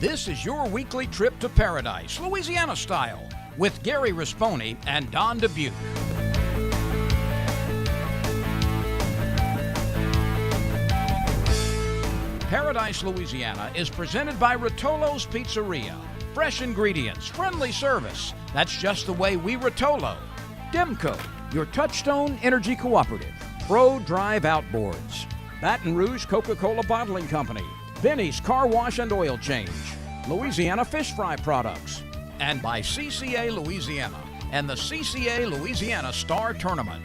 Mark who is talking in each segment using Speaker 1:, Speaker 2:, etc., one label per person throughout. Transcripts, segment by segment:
Speaker 1: This is your weekly trip to paradise, Louisiana style, with Gary Risponi and Don Dubuque. Paradise, Louisiana is presented by Rotolo's Pizzeria. Fresh ingredients, friendly service. That's just the way we Rotolo. Demco, your Touchstone Energy Cooperative. Pro Drive Outboards. Baton Rouge Coca-Cola Bottling Company. Benny's Car Wash and Oil Change. Louisiana Fish Fry Products. And by CCA Louisiana and the CCA Louisiana Star Tournament.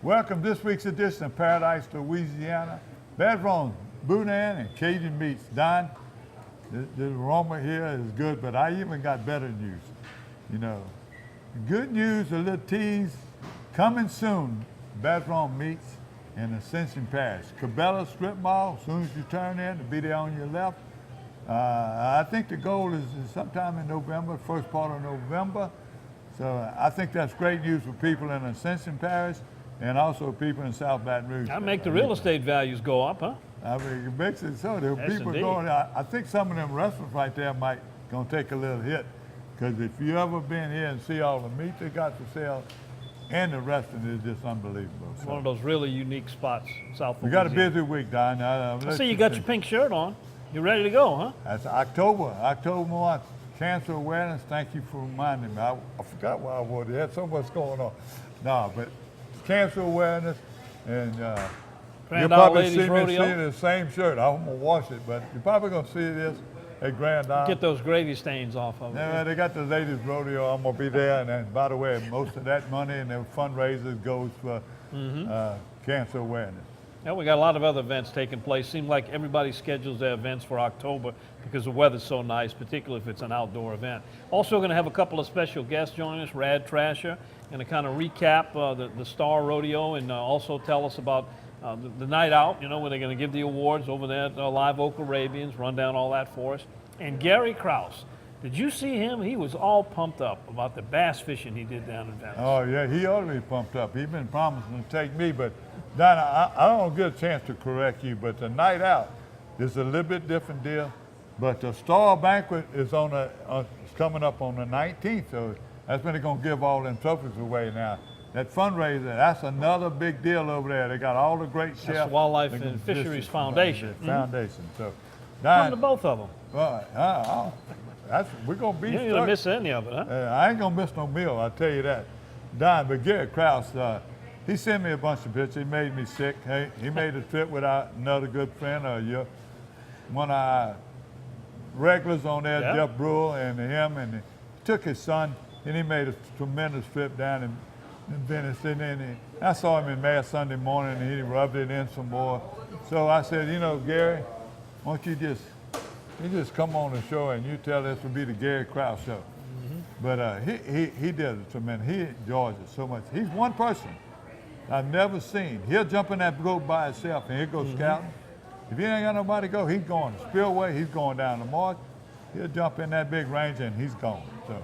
Speaker 2: Welcome to this week's edition of Paradise, Louisiana. Bedrooms, boudin, and Cajun meats. Don, the aroma here is good, but I even got better news. You know, good news, a little tease, coming soon. Bedroom meats in Ascension Parish. Cabela Strip Mall, as soon as you turn in, to be there on your left. I think the goal is sometime in November, first part of November. So I think that's great news for people in Ascension Parish and also people in South Baton Rouge.
Speaker 3: That'll make the real estate values go up, huh?
Speaker 2: I mean, it makes it so. There are people
Speaker 3: indeed.
Speaker 2: going. I think some of them restaurants right there might gonna take a little hit, because if you ever been here and see all the meat they got for sale, and the restaurant is just unbelievable. So,
Speaker 3: One of those really unique spots, South
Speaker 2: we got a
Speaker 3: Louisiana.
Speaker 2: busy week, Don.
Speaker 3: I see you got your pink shirt on. You ready to go, huh?
Speaker 2: That's October month. Cancer awareness. Thank you for reminding me. I forgot why I wore it. They had so much going on. No, but cancer awareness, and you'll probably see me seeing the same shirt. I'm gonna wash it, but you're probably gonna see this at Grand Isle.
Speaker 3: Get those gravy stains off of it.
Speaker 2: Yeah, they got the ladies rodeo. I'm gonna be there, and then, by the way, most of that money and the fundraisers goes for cancer awareness.
Speaker 3: Yeah, we got a lot of other events taking place. Seems like everybody schedules their events for October because the weather's so nice, particularly if it's an outdoor event. Also going to have a couple of special guests join us. Rad Trasher, going to kind of recap the Star Rodeo and also tell us about the night out, you know, where they're going to give the awards over there at Live Oak Arabians, run down all that for us. And Gary Krause, did you see him? He was all pumped up about the bass fishing he did down in Venice.
Speaker 2: Oh, yeah, he ought to be pumped up. He's been promising to take me, but Don, I don't get a chance to correct you, but the night out is a little bit different deal. But the Star Banquet is it's coming up on the 19th, so that's when they're going to give all them trophies away now. That fundraiser, that's another big deal over there. They got all the great chefs.
Speaker 3: That's the Wildlife and Fisheries Foundation.
Speaker 2: Foundation. So,
Speaker 3: Don, come to both of them.
Speaker 2: Well, we're going to be.
Speaker 3: You ain't going to miss any of it, huh?
Speaker 2: I ain't going to miss no meal, I'll tell you that. Don, but Gary Krause, he sent me a bunch of pictures. He made me sick. He made a trip with another good friend, one of our regulars on there,
Speaker 3: Yeah.
Speaker 2: Jeff Brewer, and him, and he took his son, and he made a tremendous trip down in Venice. And then I saw him in Mass Sunday morning, and he rubbed it in some more. So I said, you know, Gary, why don't you just come on the show and you tell this will be the Gary Krause show. But he did it tremendous. He enjoys it so much. He's one person I've never seen. He'll jump in that boat by himself and he'll go scouting. If he ain't got nobody to go, he's going to Spillway, he's going down to March. He'll jump in that big Ranger and he's gone. So.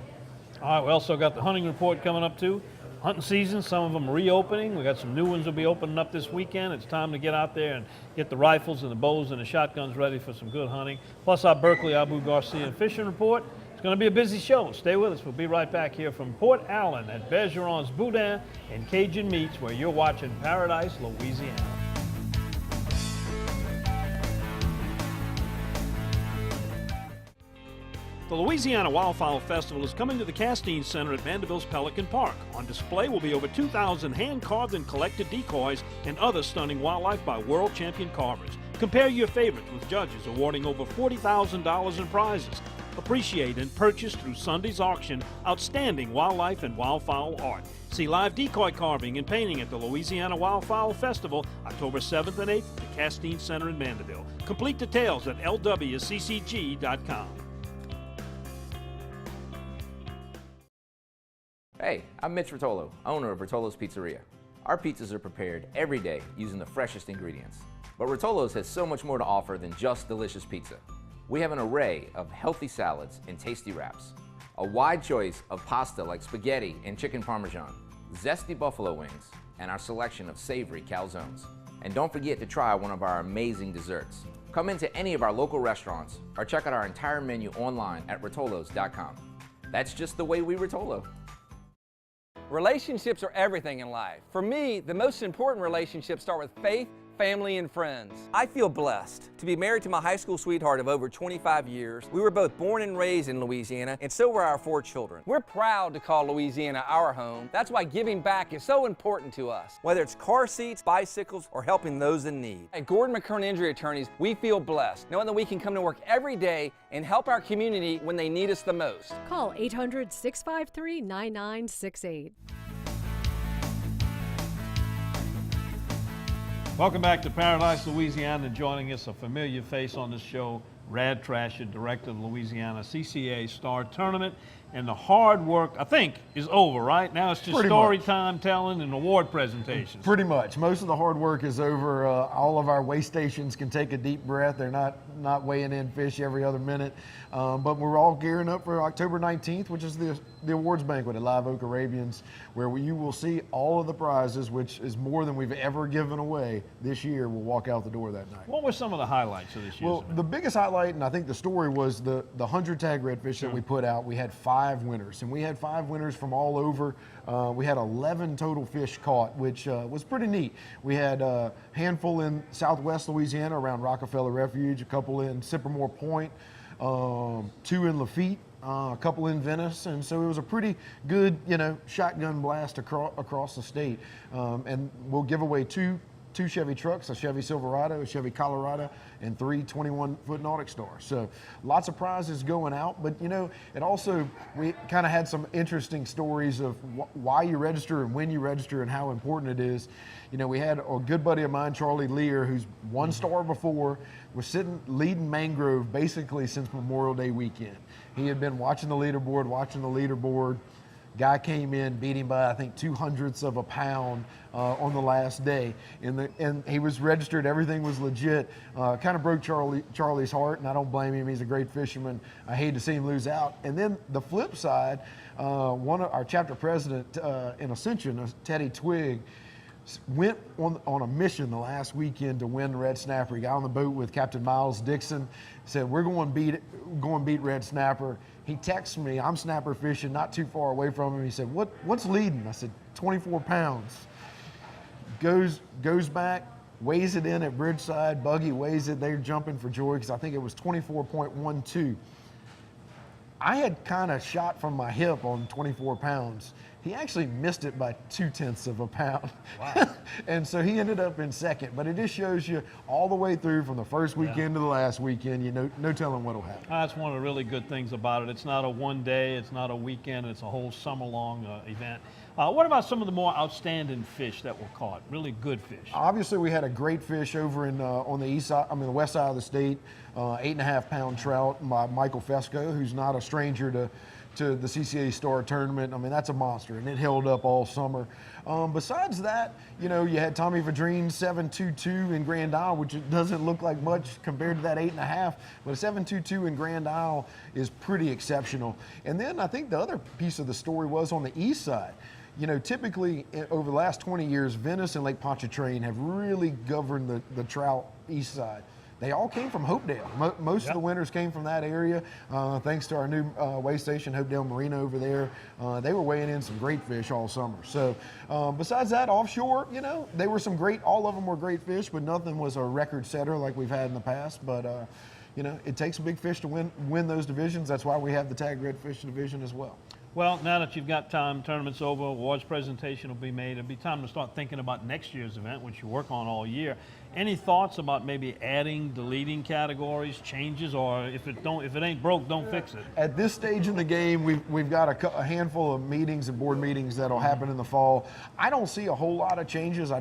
Speaker 3: All right, we also got the hunting report coming up too. Hunting season, some of them reopening. We got some new ones will be opening up this weekend. It's time to get out there and get the rifles and the bows and the shotguns ready for some good hunting. Plus our Berkeley Abu Garcia and fishing report. It's going to be a busy show. Stay with us. We'll be right back here from Port Allen at Bergeron's Boudin and Cajun Meats, where you're watching Paradise, Louisiana. The Louisiana Wildfowl Festival is coming to the Castine Center at Mandeville's Pelican Park. On display will be over 2,000 hand-carved and collected decoys and other stunning wildlife by world champion carvers. Compare your favorites with judges awarding over $40,000 in prizes. Appreciate and purchase through Sunday's auction outstanding wildlife and wildfowl art. See live decoy carving and painting at the Louisiana Wildfowl Festival, October 7th and 8th at the Castine Center in Mandeville. Complete details at lwccg.com.
Speaker 4: Hey, I'm Mitch Rotolo, owner of Rotolo's Pizzeria. Our pizzas are prepared every day using the freshest ingredients. But Rotolo's has so much more to offer than just delicious pizza. We have an array of healthy salads and tasty wraps, a wide choice of pasta like spaghetti and chicken parmesan, zesty buffalo wings, and our selection of savory calzones. And don't forget to try one of our amazing desserts. Come into any of our local restaurants or check out our entire menu online at rotolos.com. That's just the way we Rotolo.
Speaker 5: Relationships are everything in life. For me, the most important relationships start with faith, family, and friends. I feel blessed to be married to my high school sweetheart of over 25 years. We were both born and raised in Louisiana, and so were our 4 children. We're proud to call Louisiana our home. That's why giving back is so important to us, whether it's car seats, bicycles, or helping those in need. At Gordon McKern Injury Attorneys, we feel blessed, knowing that we can come to work every day and help our community when they need us the most.
Speaker 6: Call 800-653-9968.
Speaker 3: Welcome back to Paradise, Louisiana, and joining us, a familiar face on this show, Rad Trasher, director of the Louisiana CCA Star Tournament. And the hard work, I think, is over, right? Now it's just story time telling and award presentations.
Speaker 7: Pretty much. Most of the hard work is over. All of our weigh stations can take a deep breath. They're not weighing in fish every other minute. But we're all gearing up for October 19th, which is the awards banquet at Live Oak Arabians, where you will see all of the prizes, which is more than we've ever given away this year. We'll walk out the door that night.
Speaker 3: What were some of the highlights of this year's event?
Speaker 7: The biggest highlight, and I think the story, was the 100 tag redfish that we put out. We had 5 winners, and we had 5 winners from all over. We had 11 total fish caught, which was pretty neat. We had a handful in southwest Louisiana around Rockefeller Refuge, a couple in Sycamore Point, 2 in Lafitte, a couple in Venice, and so it was a pretty good, shotgun blast across the state. And we'll give away two Chevy trucks, a Chevy Silverado, a Chevy Colorado, and 3 21-foot Nautic Stars. So lots of prizes going out, but it also, we kind of had some interesting stories of why you register and when you register and how important it is. We had a good buddy of mine, Charlie Lear, who's 1 star before, was sitting leading Mangrove basically since Memorial Day weekend. He had been watching the leaderboard. Guy came in, beat him by, I think, 0.02 of a pound on the last day. And he was registered, everything was legit. Kind of broke Charlie's heart, and I don't blame him. He's a great fisherman. I hate to see him lose out. And then the flip side, one of our chapter president in Ascension, Teddy Twig, went on a mission the last weekend to win Red Snapper. He got on the boat with Captain Miles Dixon, said, we're going to beat Red Snapper. He texted me, I'm snapper fishing not too far away from him. He said, what's leading? I said, 24 pounds. Goes back, weighs it in at Bridgeside. Buggy weighs it. They're jumping for joy because I think it was 24.12. I had kind of shot from my hip on 24 pounds. He actually missed it by 0.2 of a pound. Wow. And so he ended up in second. But it just shows you all the way through from the first weekend to the last weekend, no telling what'll happen.
Speaker 3: That's one of the really good things about it. It's not a one day, it's not a weekend, it's a whole summer-long event. What about some of the more outstanding fish that were caught? Really good fish.
Speaker 7: Obviously, we had a great fish over on the west side of the state, 8.5-pound trout by Michael Fesco, who's not a stranger to the CCA Star Tournament. I mean, that's a monster, and it held up all summer. Besides that, you had Tommy Vadrine's 7.22 in Grand Isle, which doesn't look like much compared to that 8.5, but a 7.22 in Grand Isle is pretty exceptional. And then I think the other piece of the story was on the east side. Typically over the last 20 years, Venice and Lake Pontchartrain have really governed the trout east side. They all came from Hopedale. Most of the winners came from that area, thanks to our new weigh station, Hopedale Marina over there. They were weighing in some great fish all summer. So besides that, offshore, all of them were great fish, but nothing was a record setter like we've had in the past. But it takes a big fish to win those divisions. That's why we have the tag redfish division as well.
Speaker 3: Well, now that you've got time, tournament's over, awards presentation will be made. It'll be time to start thinking about next year's event, which you work on all year. Any thoughts about maybe adding, deleting categories, changes, or if it ain't broke, don't fix it?
Speaker 7: At this stage in the game, we've got a handful of meetings and board meetings that'll happen in the fall. I don't see a whole lot of changes.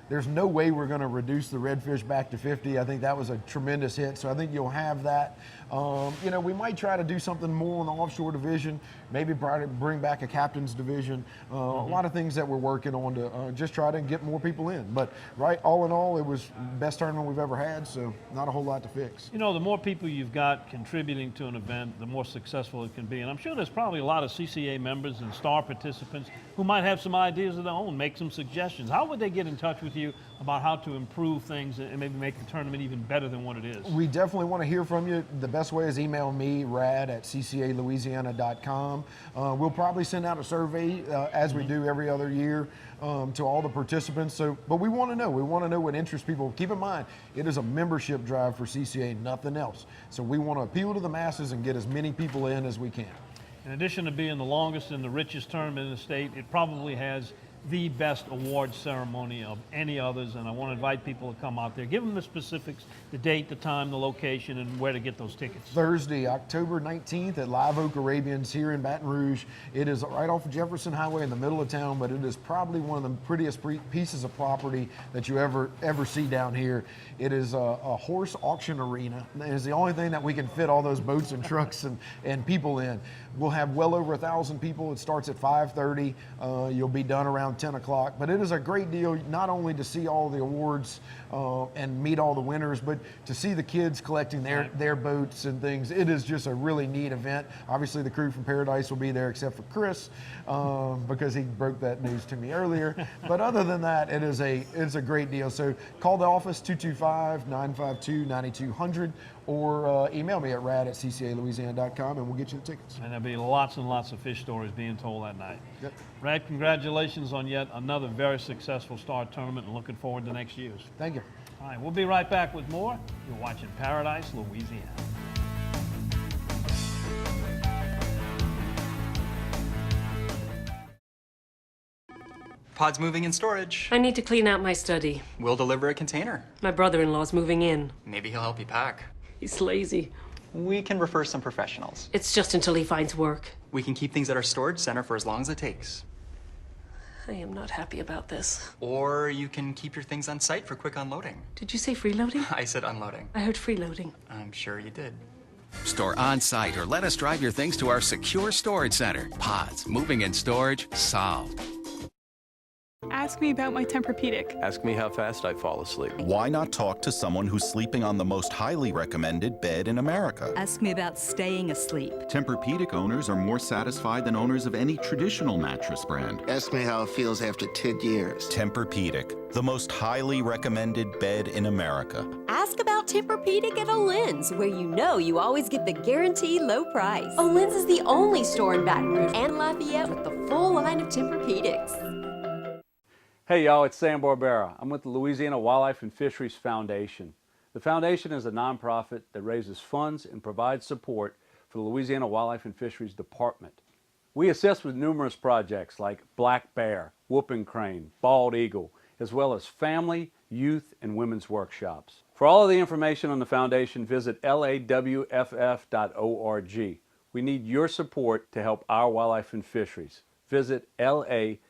Speaker 7: There's no way we're going to reduce the redfish back to 50. I think that was a tremendous hit, so I think you'll have that. We might try to do something more in the offshore division, maybe bring back a captain's division. A lot of things that we're working on to just try to get more people in. But all in all, it was best tournament we've ever had, so not a whole lot to fix.
Speaker 3: You know, the more people you've got contributing to an event, the more successful it can be. And I'm sure there's probably a lot of CCA members and star participants who might have some ideas of their own, make some suggestions. How would they get in touch with you about how to improve things and maybe make the tournament even better than what it is?
Speaker 7: We definitely want to hear from you. The best way is email me, rad@ccalouisiana.com. We'll probably send out a survey as we do every other year to all the participants. But we want to know. We want to know what interests people. Keep in mind, it is a membership drive for CCA, nothing else. So we want to appeal to the masses and get as many people in as we can.
Speaker 3: In addition to being the longest and the richest tournament in the state, it probably has the best award ceremony of any others, and I want to invite people to come out there. Give them the specifics, the date, the time, the location, and where to get those tickets.
Speaker 7: Thursday, October 19th at Live Oak Arabians here in Baton Rouge. It is right off of Jefferson Highway in the middle of town, but it is probably one of the prettiest pieces of property that you ever see down here. It is a horse auction arena. It is the only thing that we can fit all those boats and trucks and people in. We'll have well over 1,000 people. It starts at 5:30. You'll be done around 10 o'clock. But it is a great deal, not only to see all the awards and meet all the winners, but to see the kids collecting their boats and things. It is just a really neat event. Obviously, the crew from Paradise will be there, except for Chris, because he broke that news to me earlier. But other than that, it's a great deal. So call the office, 225-952-9200, or email me at rad@ccalouisiana.com, and we'll get you the tickets.
Speaker 3: And there'll be lots and lots of fish stories being told that night.
Speaker 7: Yep.
Speaker 3: Rad, congratulations on yet another very successful star tournament, and looking forward to next year's.
Speaker 7: Thank you.
Speaker 3: All right, we'll be right back with more. You're watching Paradise, Louisiana.
Speaker 6: Pod's moving in storage.
Speaker 8: I need to clean out my study.
Speaker 6: We'll deliver a container.
Speaker 8: My brother-in-law's moving in.
Speaker 6: Maybe he'll help you pack.
Speaker 8: He's lazy.
Speaker 6: We can refer some professionals.
Speaker 8: It's just until he finds work.
Speaker 6: We can keep things at our storage center for as long as it takes.
Speaker 8: I am not happy about this.
Speaker 6: Or you can keep your things on site for quick unloading.
Speaker 8: Did you say freeloading?
Speaker 6: I said unloading.
Speaker 8: I heard freeloading.
Speaker 6: I'm sure you did.
Speaker 9: Store on site or let us drive your things to our secure storage center. Pods, moving and storage, solved.
Speaker 10: Ask me about my Tempur-Pedic.
Speaker 11: Ask me how fast I fall asleep.
Speaker 12: Why not talk to someone who's sleeping on the most highly recommended bed in America?
Speaker 13: Ask me about staying asleep.
Speaker 12: Tempur-Pedic owners are more satisfied than owners of any traditional mattress brand.
Speaker 14: Ask me how it feels after 10 years.
Speaker 12: Tempur-Pedic, the most highly recommended bed in America.
Speaker 15: Ask about Tempur-Pedic at Olin's, where you know you always get the guaranteed low price. Olin's is the only store in Baton Rouge and Lafayette with the full line of Tempur-Pedics.
Speaker 16: Hey y'all, it's Sam Barbera. I'm with the Louisiana Wildlife and Fisheries Foundation. The foundation is a nonprofit that raises funds and provides support for the Louisiana Wildlife and Fisheries Department. We assist with numerous projects like black bear, whooping crane, bald eagle, as well as family, youth, and women's workshops. For all of the information on the foundation, visit lawff.org. We need your support to help our wildlife and fisheries. Visit lawff.org.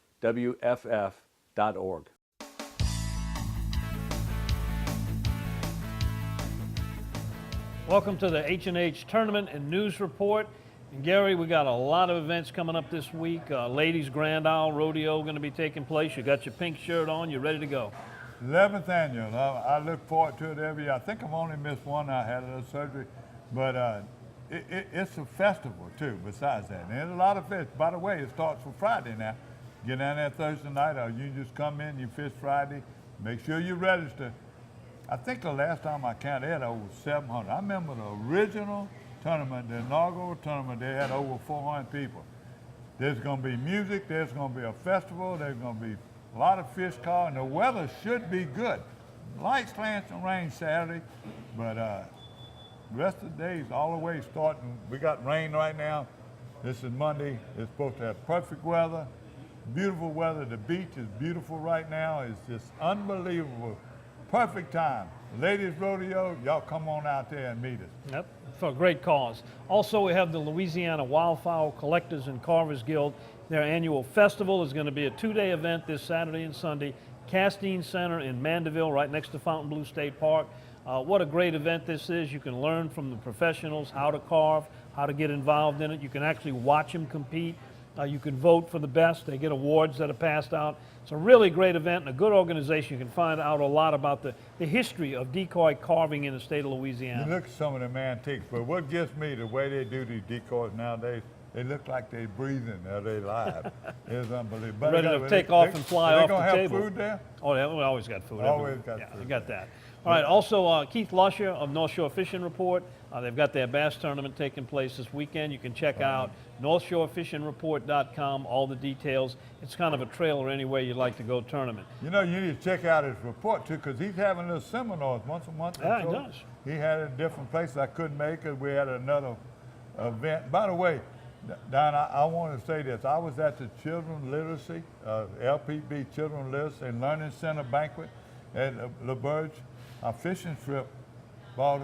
Speaker 3: Welcome to the H&H Tournament and News Report. And Gary, we got a lot of events coming up this week. Ladies Grand Isle Rodeo going to be taking place. You got your pink shirt on. You're ready to go.
Speaker 2: 11th annual. I look forward to it every year. I think I've only missed one. I had a little surgery. But it's a festival, too, besides that. And there's a lot of fish. By the way, it starts for Friday now. Get down there Thursday night, or you just come in, you fish Friday. Make sure you register. I think the last time I counted, they had over 700. I remember the original tournament, the inaugural tournament, they had over 400 people. There's going to be music, there's going to be a festival, there's going to be a lot of fish caught, and the weather should be good. Light slants and rain Saturday, but the rest of the days all the way starting. We got rain right now. This is Monday. It's supposed to have perfect weather. Beautiful weather. The beach is beautiful right now. It's just unbelievable. Perfect time. Ladies Rodeo, y'all come on out there and meet us.
Speaker 3: Yep, for a great cause. Also, we have the Louisiana Wildfowl Collectors and Carvers Guild. Their annual festival is going to be a 2-day event this Saturday and Sunday. Castine Center in Mandeville, right next to Fontainebleau State Park. What a great event this is. You can learn from the professionals how to carve, how to get involved in it. You can actually watch them compete.
Speaker 17: You can vote for the best. They get awards that are passed out. It's a really great event and a good organization. You can find out a lot about the history of decoy carving in the state of Louisiana.
Speaker 2: You look at some of them antiques, but what gets me, the way they do these decoys nowadays, they look like they're breathing or they live. It's unbelievable.
Speaker 17: Ready to take off and fly off the table.
Speaker 2: Are they going to have food there?
Speaker 17: Oh, yeah, we always got food.
Speaker 2: Always got
Speaker 17: food.
Speaker 2: Yeah,
Speaker 17: you got that. All right, also Keith Lusher of North Shore Fishing Report. They've got their bass tournament taking place this weekend. You can check out NorthShoreFishingReport.com, all the details. It's kind of a trailer anywhere you'd like to go tournament.
Speaker 2: You know, you need to check out his report too, because he's having little seminars once a month.
Speaker 17: Yeah, he does.
Speaker 2: He had it in different places I couldn't make it. We had another event. By the way, Don, I want to say this. I was at the Children's Literacy, LPB Children's Literacy and Learning Center banquet at LaBerge. Our fishing trip bought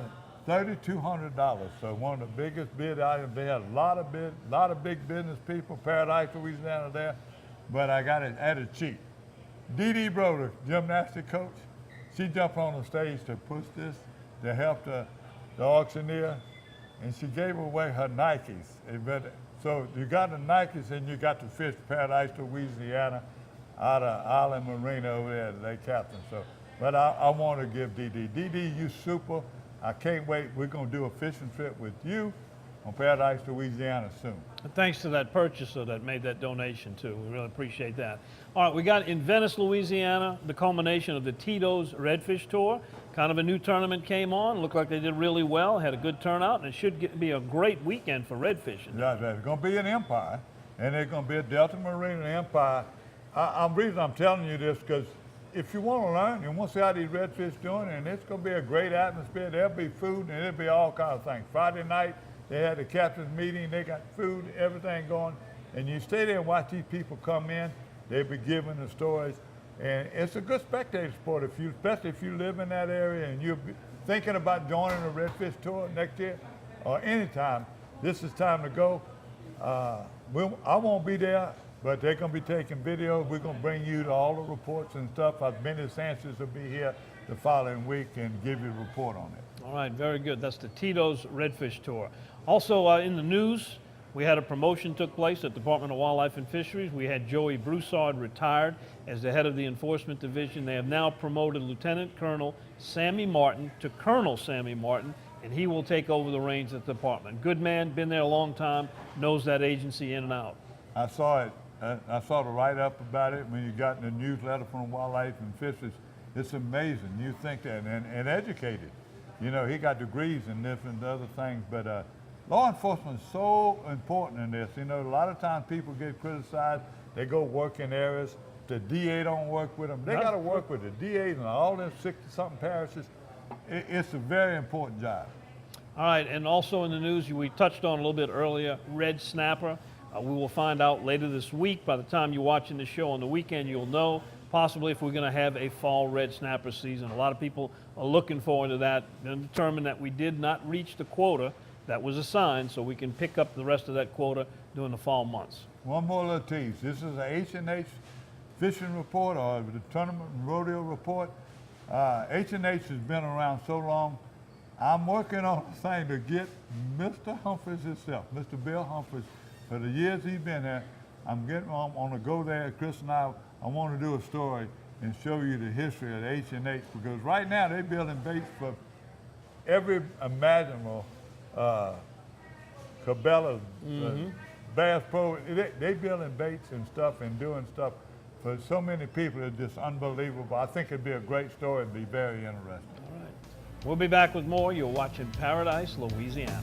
Speaker 2: $3,200. So one of the biggest bid items. They had a lot of big business people, Paradise, Louisiana there, but I got it at a cheap. Dee Dee Broder, gymnastic coach, she jumped on the stage to push this to help the auctioneer, and she gave away her Nikes. So you got the Nikes and you got to fish Paradise, Louisiana, out of Island Marina over there at Lake Captain. So, but I want to give Dee Dee. Dee Dee, you super. I can't wait. We're going to do a fishing trip with you on Paradise, Louisiana soon.
Speaker 17: And thanks to that purchaser that made that donation too. We really appreciate that. All right, we got in Venice, Louisiana, the culmination of the Tito's Redfish Tour. Kind of a new tournament came on. Looked like they did really well, had a good turnout, and it should be a great weekend for redfishing.
Speaker 2: Yeah, there's going to be an Empire, and there's going to be a Delta Marina Empire. The reason I'm telling you this, because if you want to learn, you want to see how these redfish doing, and it's going to be a great atmosphere. There'll be food, and there'll be all kinds of things. Friday night, they had the captain's meeting. They got food, everything going, and you stay there and watch these people come in. They'll be giving the stories, and it's a good spectator sport, especially if you live in that area and you're thinking about joining a redfish tour next year or anytime. This is time to go. I won't be there, but they're going to be taking videos. We're going to bring you to all the reports and stuff. Benny Sanchez will be here the following week and give you a report on it.
Speaker 17: All right, very good. That's the Tito's Redfish Tour. Also in the news, we had a promotion took place at the Department of Wildlife and Fisheries. We had Joey Broussard retired as the head of the Enforcement Division. They have now promoted Lieutenant Colonel Sammy Martin to Colonel Sammy Martin, and he will take over the reins at the department. Good man, been there a long time, knows that agency in and out.
Speaker 2: I saw it. I saw the write-up about it when you got in the newsletter from Wildlife and Fisheries. It's amazing. You think that, and educated. You know, he got degrees in different other things, but law enforcement is so important in this. You know, a lot of times people get criticized. They go work in areas. The DA don't work with them. They got to work with the DAs and all them 60-something parishes. It's a very important job.
Speaker 17: All right, and also in the news, we touched on a little bit earlier, red snapper. We will find out later this week. By the time you're watching the show on the weekend, you'll know possibly if we're going to have a fall red snapper season. A lot of people are looking forward to that and determined that we did not reach the quota that was assigned, so we can pick up the rest of that quota during the fall months.
Speaker 2: One more little tease. This is a H&H fishing report or the tournament and rodeo report. H&H has been around so long. I'm working on a thing to get Mr. Humphreys himself, Mr. Bill Humphreys. For the years he's been there, I'm going to go there, Chris and I want to do a story and show you the history of the H&H, because right now they're building baits for every imaginable Cabela's, Bass Pro. They building baits and stuff and doing stuff for so many people. It's just unbelievable. I think it'd be a great story. It'd be very interesting.
Speaker 17: All right. We'll be back with more. You're watching Paradise, Louisiana.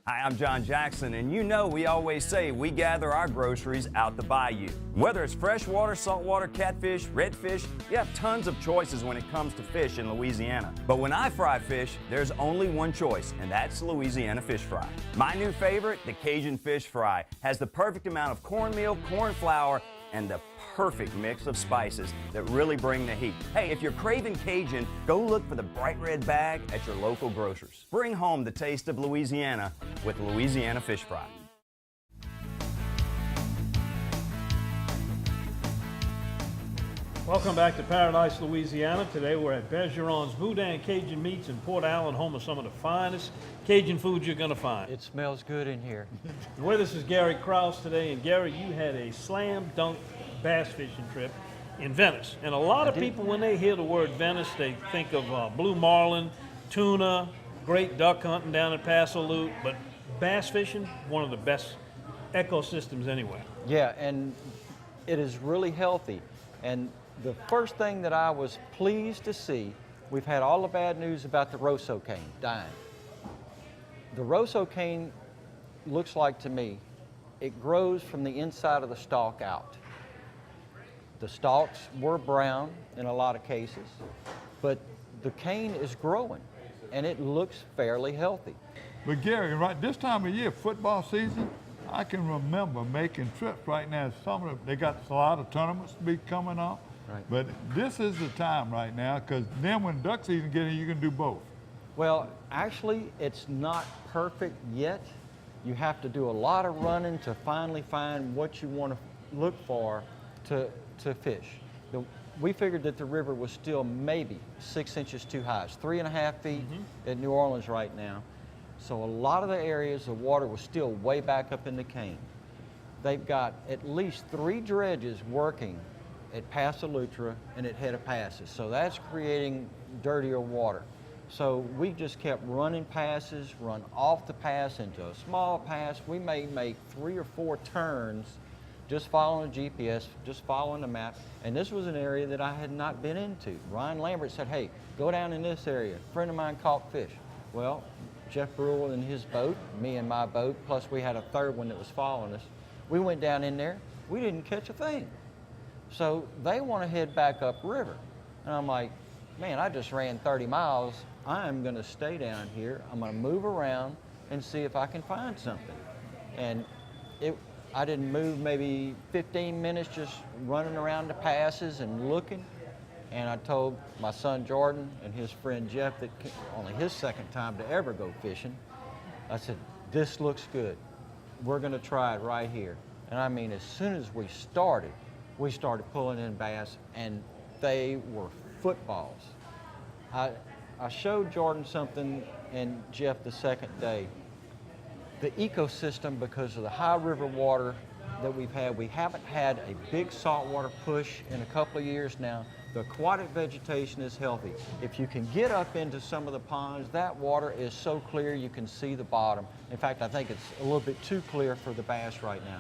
Speaker 18: Hi, I'm John Jackson, and you know we always say we gather our groceries out the bayou. Whether it's freshwater, saltwater, catfish, redfish, you have tons of choices when it comes to fish in Louisiana. But when I fry fish, there's only one choice, and that's Louisiana fish fry. My new favorite, the Cajun fish fry, has the perfect amount of cornmeal, corn flour, and the perfect mix of spices that really bring the heat. Hey, if you're craving Cajun, go look for the bright red bag at your local grocers. Bring home the taste of Louisiana with Louisiana Fish Fry.
Speaker 17: Welcome back to Paradise, Louisiana. Today we're at Bergeron's Boudin Cajun Meats in Port Allen, home of some of the finest Cajun foods you're going to find.
Speaker 19: It smells good in here.
Speaker 17: With us is Gary Krause today, and Gary, you had a slam dunk bass fishing trip in Venice. And a lot of people, when they hear the word Venice, they think of blue marlin, tuna, great duck hunting down at Paso Loop, but bass fishing, one of the best ecosystems anywhere.
Speaker 19: Yeah, and it is really healthy. And the first thing that I was pleased to see, we've had all the bad news about the Rosso cane dying. The Rosso cane looks like to me, it grows from the inside of the stalk out. The stalks were brown in a lot of cases, but the cane is growing and it looks fairly healthy.
Speaker 2: But Gary, right this time of year, football season, I can remember making trips right now. They got a lot of tournaments to be coming up. Right. But this is the time right now, because then when duck season gets in, you can do both.
Speaker 19: Well, actually, it's not perfect yet. You have to do a lot of running to finally find what you want to look for to fish. We figured that the river was still maybe 6 inches too high. It's 3.5 feet at New Orleans right now. So a lot of the areas, the water was still way back up in the cane. They've got at least 3 dredges working at Paso Lutra and at Head of Passes. So that's creating dirtier water. So we just kept running passes, run off the pass into a small pass. We may make 3 or 4 turns just following the GPS, just following the map. And this was an area that I had not been into. Ryan Lambert said, hey, go down in this area. A friend of mine caught fish. Well, Jeff Brule in his boat, me in my boat, plus we had a third one that was following us. We went down in there, we didn't catch a thing. So they want to head back upriver. And I'm like, man, I just ran 30 miles. I'm going to stay down here. I'm going to move around and see if I can find something. And I didn't move maybe 15 minutes just running around the passes and looking. And I told my son Jordan and his friend Jeff, that only his second time to ever go fishing, I said, this looks good. We're going to try it right here. And I mean, as soon as we started pulling in bass, and they were footballs. I showed Jordan something and Jeff the second day. The ecosystem, because of the high river water that we've had, we haven't had a big saltwater push in a couple of years now. The aquatic vegetation is healthy. If you can get up into some of the ponds, that water is so clear you can see the bottom. In fact, I think it's a little bit too clear for the bass right now.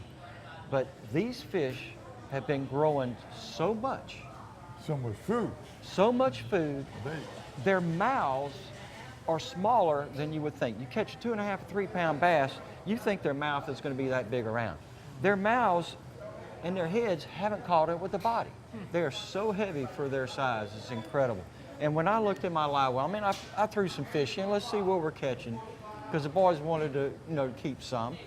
Speaker 19: But these fish have been growing so much.
Speaker 2: So much food.
Speaker 19: So much food. Their mouths are smaller than you would think. You catch a 2.5 or 3 pound bass, you think their mouth is going to be that big around. Their mouths and their heads haven't caught up with the body. They're so heavy for their size, it's incredible. And when I looked at my live well, I mean, I threw some fish in, let's see what we're catching, because the boys wanted to, keep some.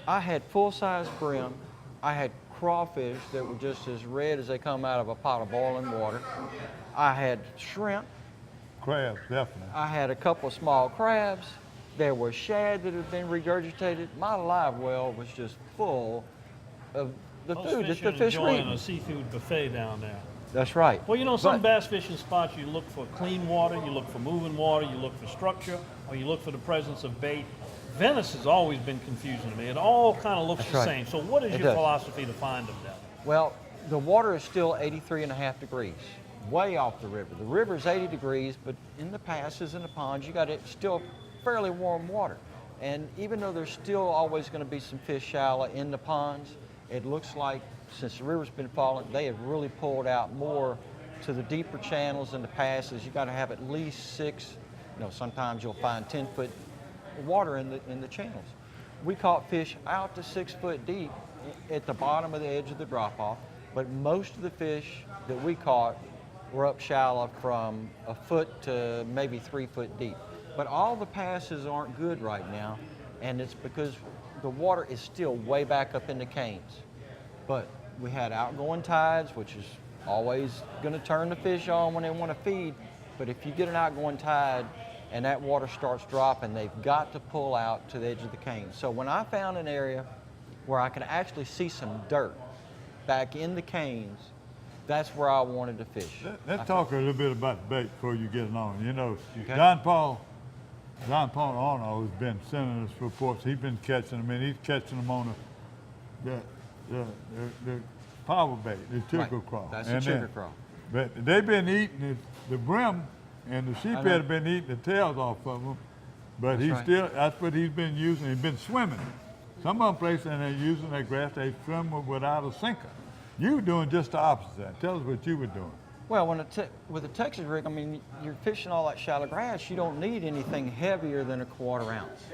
Speaker 19: I had full-size brim. I had crawfish that were just as red as they come out of a pot of boiling water. I had shrimp.
Speaker 2: Crabs, definitely.
Speaker 19: I had a couple of small crabs. There was shad that had been regurgitated. My live well was just full of the food that the fish were eating.
Speaker 17: A seafood buffet down there.
Speaker 19: That's right.
Speaker 17: Well, some bass fishing spots, you look for clean water, you look for moving water, you look for structure, or you look for the presence of bait. Venice has always been confusing to me. It all kind of looks the same. So what is your philosophy to find them down there?
Speaker 19: Well, the water is still 83.5 degrees, way off the river. The river is 80 degrees, but in the passes and the ponds, you got it still fairly warm water. And even though there's still always going to be some fish shallow in the ponds, it looks like since the river's been falling, they have really pulled out more to the deeper channels and the passes. You got to have at least 6, sometimes you'll find 10-foot water in the channels. We caught fish out to 6 foot deep at the bottom of the edge of the drop-off, but most of the fish that we caught were up shallow from a foot to maybe 3 foot deep. But all the passes aren't good right now, and it's because the water is still way back up in the canes. But we had outgoing tides, which is always going to turn the fish on when they want to feed. But if you get an outgoing tide and that water starts dropping, they've got to pull out to the edge of the cane. So when I found an area where I could actually see some dirt back in the canes, that's where I wanted to fish.
Speaker 2: Let's talk a little bit about the bait before you get it on. You know,
Speaker 19: Okay.
Speaker 2: John Paul Arno has been sending us reports. He's been catching them, and he's catching them on the power bait, the chicken
Speaker 19: Right.
Speaker 2: crawl.
Speaker 19: That's the chicken crawl.
Speaker 2: But they've been eating the brim, and the sheephead have been eating the tails off of them. But that's what he's been using. He's been swimming. Some other places, and they're using their grass, they swim without a sinker. You were doing just the opposite. Tell us what you were doing.
Speaker 19: Well, with a Texas rig, I mean, you're fishing all that shallow grass, you don't need anything heavier than a 1/4 ounce.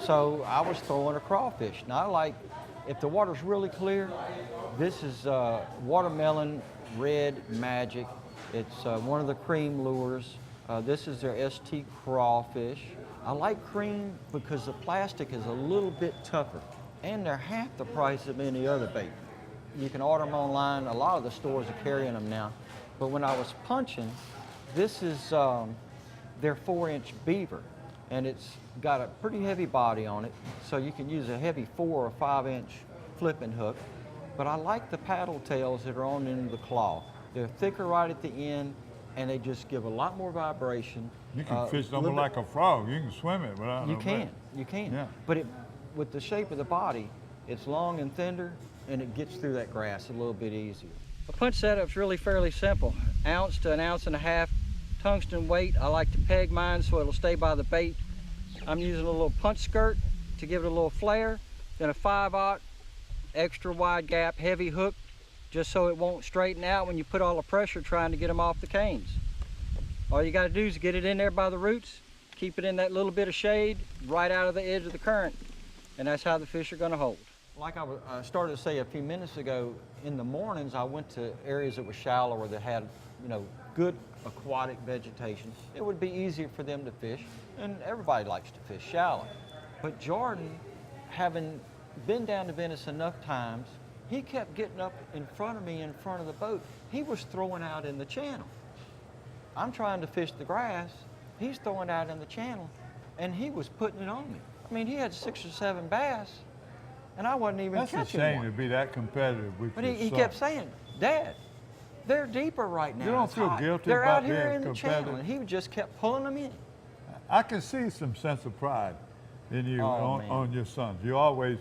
Speaker 19: So I was throwing a crawfish. Now, if the water's really clear, this is watermelon red magic. It's one of the cream lures. This is their ST crawfish. I like cream because the plastic is a little bit tougher, and they're half the price of any other bait. You can order them online. A lot of the stores are carrying them now. But when I was punching, this is their 4-inch beaver, and it's got a pretty heavy body on it, so you can use a heavy 4 or 5-inch flipping hook. But I like the paddle tails that are on the end of the claw. They're thicker right at the end, and they just give a lot more vibration.
Speaker 2: You can fish almost like a frog. You can swim it without
Speaker 19: You can.
Speaker 2: Yeah.
Speaker 19: But with the shape of the body, it's long and tender, and it gets through that grass a little bit easier. The punch setup's really fairly simple. 1 ounce to 1.5 ounces tungsten weight. I like to peg mine so it'll stay by the bait. I'm using a little punch skirt to give it a little flare, then a 5/0 extra wide gap heavy hook just so it won't straighten out when you put all the pressure trying to get them off the canes. All you got to do is get it in there by the roots, keep it in that little bit of shade right out of the edge of the current, and that's how the fish are going to hold. Like I started to say a few minutes ago, in the mornings I went to areas that were shallower that had, good aquatic vegetation. It would be easier for them to fish, and everybody likes to fish shallow. But Jordan, having been down to Venice enough times, he kept getting up in front of me in front of the boat. He was throwing out in the channel. I'm trying to fish the grass, he's throwing out in the channel, and he was putting it on me. I mean, he had 6 or 7 bass, and I wasn't even catching one.
Speaker 2: That's a shame to be that competitive with
Speaker 19: But
Speaker 2: your
Speaker 19: he
Speaker 2: son.
Speaker 19: kept saying, Dad, they're deeper right now.
Speaker 2: You don't
Speaker 19: It's
Speaker 2: feel
Speaker 19: hot.
Speaker 2: guilty
Speaker 19: They're
Speaker 2: about
Speaker 19: out here
Speaker 2: being
Speaker 19: in the
Speaker 2: competitive?
Speaker 19: channel, and he just kept pulling them in.
Speaker 2: I can see some sense of pride in you on your sons. You always,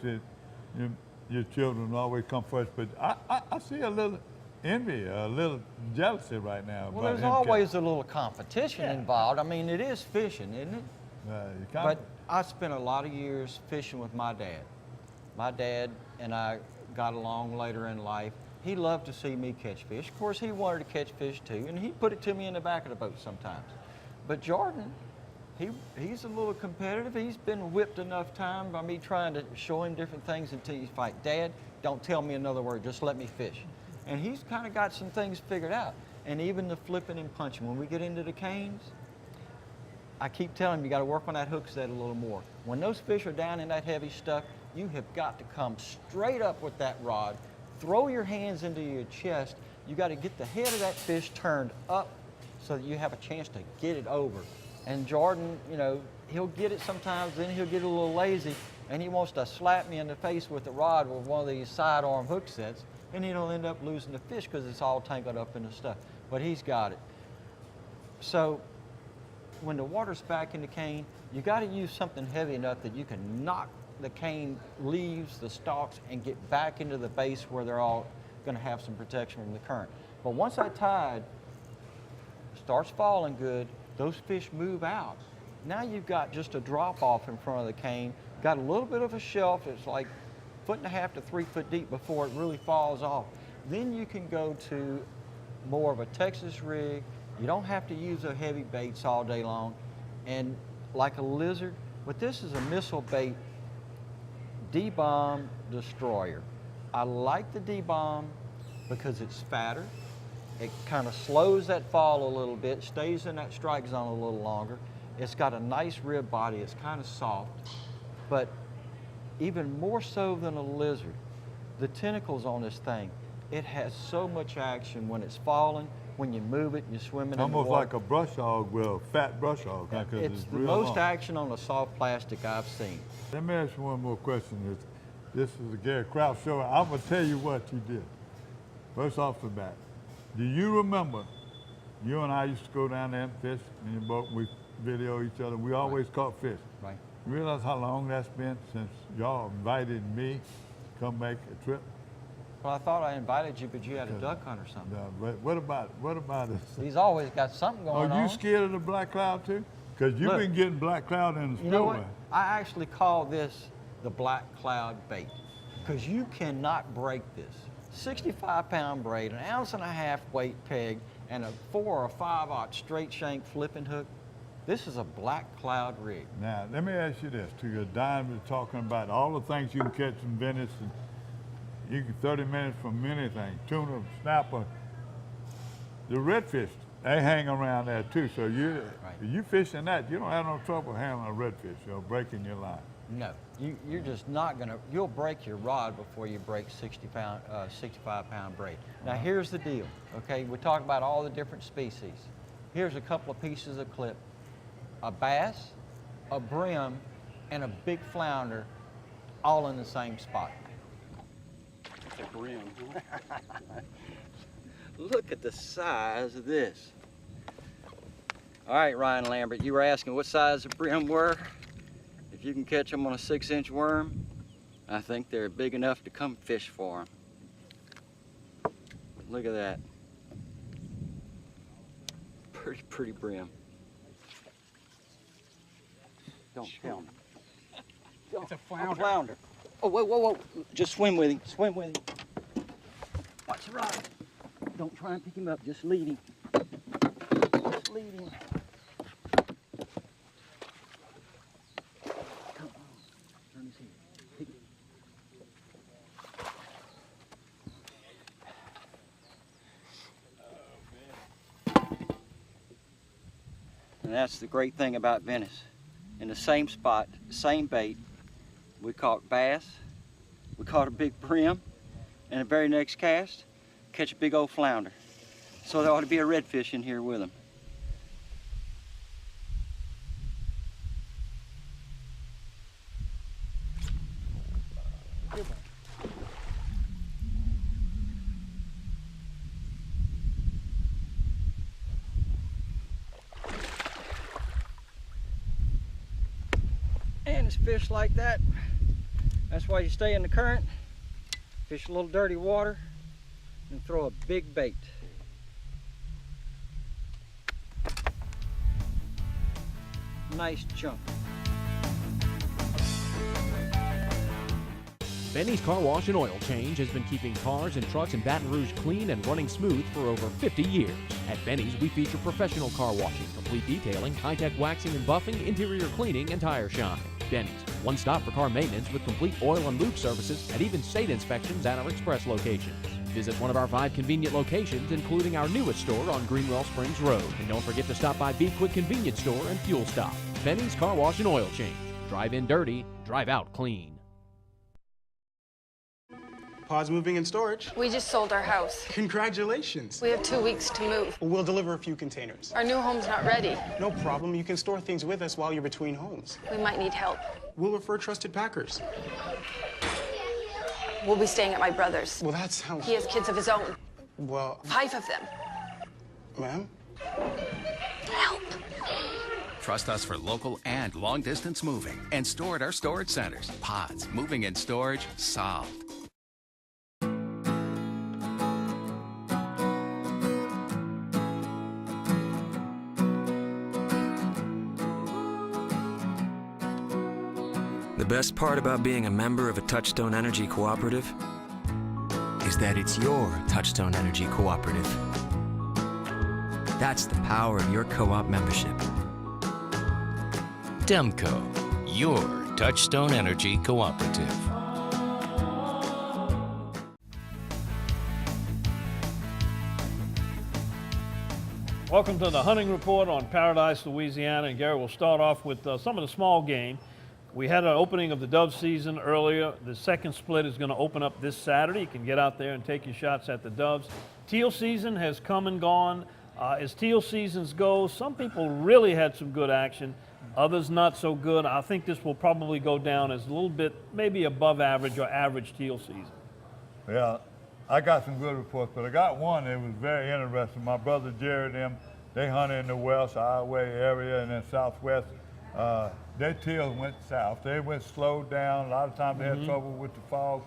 Speaker 2: your children always come first, but I see a little envy, a little jealousy right now.
Speaker 19: Well,
Speaker 2: about
Speaker 19: there's
Speaker 2: him
Speaker 19: always a little competition involved. I mean, it is fishing, isn't it? But I spent a lot of years fishing with my dad. My dad and I got along later in life. He loved to see me catch fish. Of course, he wanted to catch fish too, and he put it to me in the back of the boat sometimes. But Jordan, he's a little competitive. He's been whipped enough time by me trying to show him different things until he's like, Dad, don't tell me another word, just let me fish. And he's kind of got some things figured out. And even the flipping and punching, when we get into the canes, I keep telling him you got to work on that hook set a little more. When those fish are down in that heavy stuff, you have got to come straight up with that rod, throw your hands into your chest. You got to get the head of that fish turned up so that you have a chance to get it over. And Jordan, he'll get it sometimes, then he'll get a little lazy, and he wants to slap me in the face with the rod with one of these sidearm hook sets, and he'll end up losing the fish because it's all tangled up in the stuff. But he's got it. So when the water's back in the cane, you got to use something heavy enough that you can knock the cane leaves, the stalks, and get back into the base where they're all going to have some protection from the current. But once that tide starts falling good, those fish move out. Now you've got just a drop off in front of the cane, got a little bit of a shelf, it's like 1.5 to 3 foot deep before it really falls off. Then you can go to more of a Texas rig. You don't have to use a heavy baits all day long. And like a lizard, But this is a missile bait D-bomb destroyer. I like the D-bomb because it's fatter. It kind of slows that fall a little bit, stays in that strike zone a little longer. It's got a nice rib body, it's kind of soft. But even more so than a lizard, the tentacles on this thing, it has so much action when it's falling, when you move it, you swim it in the water.
Speaker 2: Almost like a brush hog, well, fat brush hog.
Speaker 19: It's the most action on a soft plastic I've seen.
Speaker 2: Let me ask you one more question. This is a Gary Kraus show. I'm going to tell you what you did. First off the bat, do you remember you and I used to go down there and fish in your boat, and we video each other. We always caught fish.
Speaker 19: Right.
Speaker 2: You realize how long that's been since y'all invited me to come make a trip?
Speaker 19: Well, I thought I invited you, but you had a duck hunt or something.
Speaker 2: No, but what about this?
Speaker 19: He's always got something going on.
Speaker 2: Are you scared of the black cloud too? Because you've been getting black cloud in the spillway.
Speaker 19: You know what? I actually call this the black cloud bait because you cannot break this. 65-pound braid, an 1.5 ounce weight peg, and a 4 or 5/0 straight shank flipping hook. This is a black cloud rig.
Speaker 2: Now, let me ask you this, too. Don was talking about all the things you can catch in Venice, and you can 30 minutes from anything, tuna, snapper. The redfish, they hang around there too, so you fishing that, you don't have no trouble handling a redfish or breaking your line.
Speaker 19: No, you're just not gonna, you'll break your rod before you break 65-pound braid. Now here's the deal, okay? We talk about all the different species. Here's a couple of pieces of clip. A bass, a brim, and a big flounder, all in the same spot.
Speaker 20: It's a brim.
Speaker 19: Look at the size of this. All right, Ryan Lambert, you were asking what size the brim were. If you can catch them on a 6-inch worm, I think they're big enough to come fish for them. Look at that. Pretty brim. Don't tell me.
Speaker 20: It's a flounder.
Speaker 19: A flounder. Oh, whoa. Just swim with him, Watch the rod. Don't try and pick him up, just lead him. Just lead him. Come on, turn his head. Pick it. And that's the great thing about Venice. In the same spot, same bait, we caught bass, we caught a big brim, and the very next cast, catch a big old flounder. So there ought to be a redfish in here with them. And it's fish like that. That's why you stay in the current, fish a little dirty water, and throw a big bait. Nice chunk.
Speaker 1: Benny's Car Wash and Oil Change has been keeping cars and trucks in Baton Rouge clean and running smooth for over 50 years. At Benny's, we feature professional car washing, complete detailing, high-tech waxing and buffing, interior cleaning, and tire shine. Benny's, one stop for car maintenance with complete oil and lube services and even state inspections at our express locations. Visit one of our 5 convenient locations, including our newest store on Greenwell Springs Road. And don't forget to stop by Be Quick Convenience Store and Fuel Stop. Benny's Car Wash and Oil Change. Drive in dirty, drive out clean.
Speaker 21: Pause moving and storage.
Speaker 22: We just sold our house.
Speaker 21: Congratulations.
Speaker 22: We have 2 weeks to move.
Speaker 21: We'll deliver a few containers.
Speaker 22: Our new home's not ready.
Speaker 21: No problem. You can store things with us while you're between homes.
Speaker 22: We might need help.
Speaker 21: We'll refer trusted packers.
Speaker 22: We'll be staying at my brother's.
Speaker 21: Well, that sounds...
Speaker 22: He has kids of his own.
Speaker 21: Well...
Speaker 22: 5 of them.
Speaker 21: Ma'am?
Speaker 22: Help.
Speaker 9: Trust us for local and long-distance moving and store at our storage centers. Pods, moving and storage, solved.
Speaker 23: The best part about being a member of a Touchstone Energy Cooperative is that it's your Touchstone Energy Cooperative. That's the power of your co-op membership. Demco,
Speaker 9: your Touchstone Energy Cooperative.
Speaker 17: Welcome to the Hunting Report on Paradise, Louisiana. And Gary, we'll start off with some of the small game. We had an opening of the dove season earlier. The second split is going to open up this Saturday. You can get out there and take your shots at the doves. Teal season has come and gone. As teal seasons go, some people really had some good action, others not so good. I think this will probably go down as a little bit, maybe above average or average teal season.
Speaker 2: Yeah, I got some good reports, but I got one that was very interesting. My brother Jerry and them, they hunt in the West Iowa area and then Southwest. Their teal went south. They went slowed down. A lot of times they had trouble with the fog.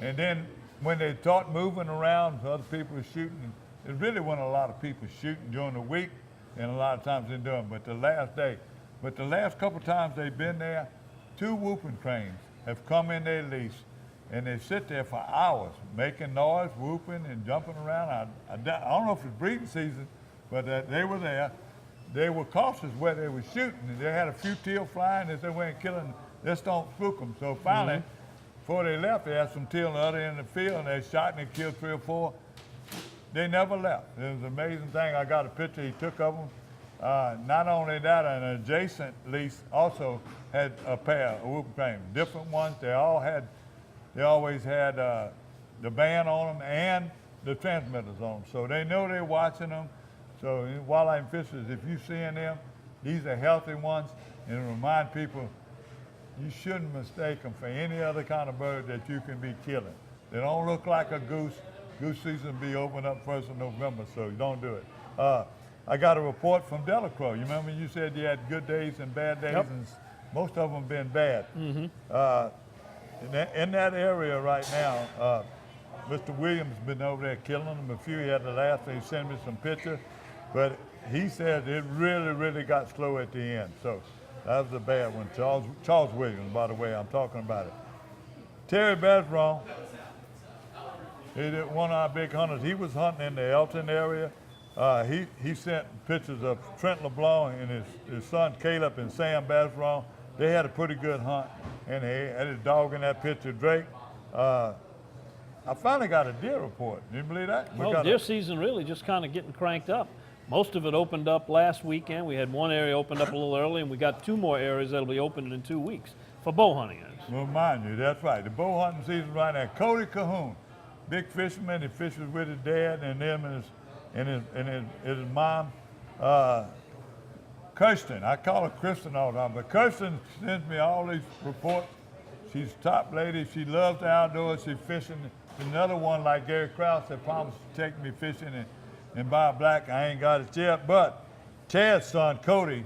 Speaker 2: And then when they start moving around, other people were shooting. It really wasn't a lot of people shooting during the week, and a lot of times they doing. But the last day, but the last couple times they've been there, 2 whooping cranes have come in their lease, and they sit there for hours making noise, whooping and jumping around. I don't know if it's breeding season, but they were there. They were cautious where they were shooting. They had a few teal flying. They said, we ain't killing them. Let's don't spook them. So finally, before they left, they had some teal on the other end of the field, and they shot and they killed 3 or 4. They never left. It was an amazing thing. I got a picture he took of them. Not only that, an adjacent lease also had a pair of whooping cranes, different ones. They always had the band on them and the transmitters on them. So they know they're watching them. So wildlife fishers, if you're seeing them, these are healthy ones, and remind people you shouldn't mistake them for any other kind of bird that you can be killing. They don't look like a goose. Goose season be open up 1st of November, so don't do it. I got a report from Delacroix. You remember you said you had good days and bad days, and most of them been bad. In that area right now, Mr. Williams been over there killing them. A few he had the last day, he sent me some pictures, but he said it really, really got slow at the end. So that was a bad one. Charles Williams, by the way, I'm talking about it. Terry Besron, one of our big hunters. He was hunting in the Elton area. He sent pictures of Trent LeBlanc and his son Caleb and Sam Besron. They had a pretty good hunt, and they had his dog in that picture, Drake. I finally got a deer report. Do you believe that?
Speaker 17: Well, deer season really just kind of getting cranked up. Most of it opened up last weekend. We had one area opened up a little early, and we got 2 more areas that'll be opening in 2 weeks for bow hunting.
Speaker 2: Well, mind you, that's right. The bow hunting season right now. Cody Cahoon, big fisherman. He fishes with his dad and them and his mom. Kirsten, I call her Kristen all the time, but Kirsten sends me all these reports. She's a top lady. She loves the outdoors. She's fishing. Another one like Gary Krause that promised to take me fishing in Bob Black. I ain't got it yet, but Ted's son, Cody,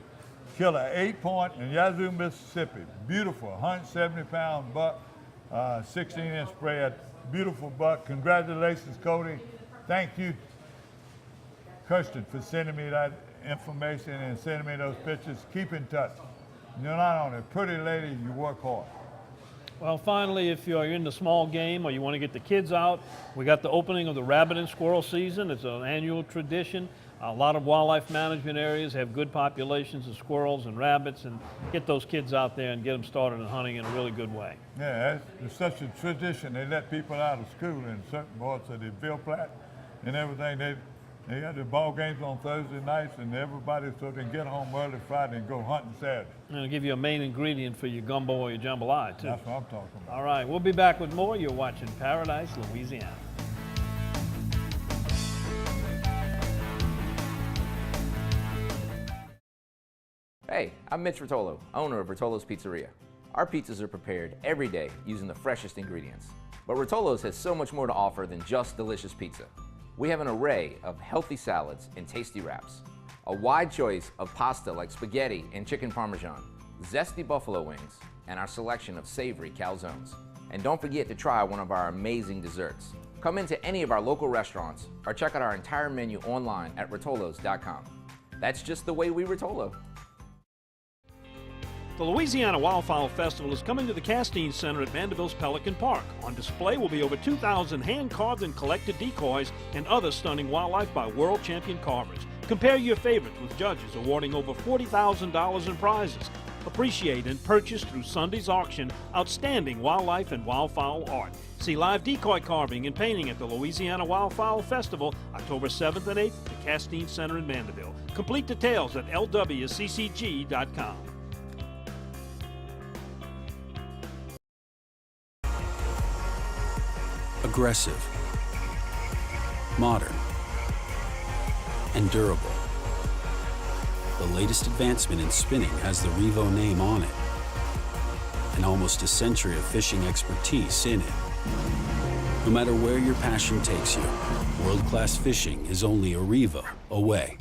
Speaker 2: killed an 8-point in Yazoo, Mississippi. Beautiful, 170-pound buck, 16-inch spread. Beautiful buck. Congratulations, Cody. Thank you, Kirsten, for sending me that information and sending me those pictures. Keep in touch. You're not only a pretty lady, you work hard.
Speaker 17: Well, finally, if you're in the small game or you want to get the kids out, we got the opening of the rabbit and squirrel season. It's an annual tradition. A lot of wildlife management areas have good populations of squirrels and rabbits, and get those kids out there and get them started in hunting in a really good way.
Speaker 2: Yeah, it's such a tradition. They let people out of school in certain parts of the Ville Platte and everything. They got the ball games on Thursday nights, and everybody so they can get home early Friday and go hunting Saturday.
Speaker 17: And it'll give you a main ingredient for your gumbo or your jambalaya, too.
Speaker 2: That's what I'm talking about.
Speaker 17: All right, we'll be back with more. You're watching Paradise, Louisiana.
Speaker 4: Hey, I'm Mitch Rotolo, owner of Rotolo's Pizzeria. Our pizzas are prepared every day using the freshest ingredients. But Rotolo's has so much more to offer than just delicious pizza. We have an array of healthy salads and tasty wraps, a wide choice of pasta like spaghetti and chicken parmesan, zesty buffalo wings, and our selection of savory calzones. And don't forget to try one of our amazing desserts. Come into any of our local restaurants or check out our entire menu online at rotolos.com. That's just the way we Rotolo.
Speaker 3: The Louisiana Wildfowl Festival is coming to the Castine Center at Mandeville's Pelican Park. On display will be over 2,000 hand-carved and collected decoys and other stunning wildlife by world champion carvers. Compare your favorites with judges awarding over $40,000 in prizes. Appreciate and purchase through Sunday's auction outstanding wildlife and wildfowl art. See live decoy carving and painting at the Louisiana Wildfowl Festival, October 7th and 8th at the Castine Center in Mandeville. Complete details at lwccg.com.
Speaker 11: Aggressive, modern, and durable. The latest advancement in spinning has the Revo name on it, and almost a century of fishing expertise in it. No matter where your passion takes you, world-class fishing is only a Revo away.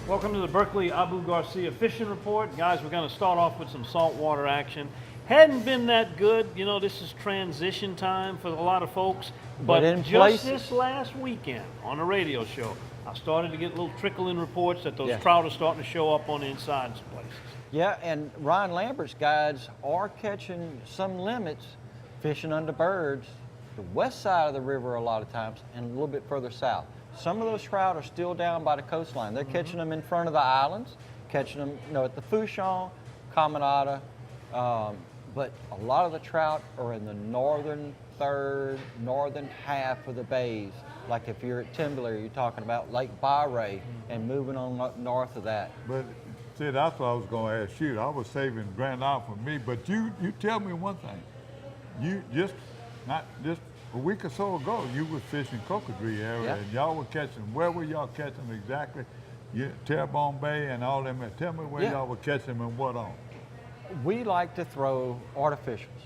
Speaker 17: Welcome to the Berkeley Abu Garcia Fishing Report. Guys, we're going to start off with some saltwater action. Hadn't been that good. You know, this is transition time for a lot of folks. But just this last weekend on a radio show, I started to get little trickling reports that those trout are starting to show up on the inside of places.
Speaker 19: Yeah, and Ryan Lambert's guides are catching some limits fishing under birds, the west side of the river a lot of times, and a little bit further south. Some of those trout are still down by the coastline. They're catching them in front of the islands, catching them, you know, at the Fouchon, Caminada, but a lot of the trout are in the northern third, northern half of the bays. Like if you're at Timberley, you're talking about Lake Baray and moving on up north of that.
Speaker 2: But see, that's what I was going to ask you. I was saving Grand Isle for me, but you tell me one thing. You not just a week or so ago, you was fishing Cocodrie area, and y'all were catching. Where were y'all catching exactly? Terrebonne Bay and all them. Tell me where y'all were catching them and what on.
Speaker 19: We like to throw artificials.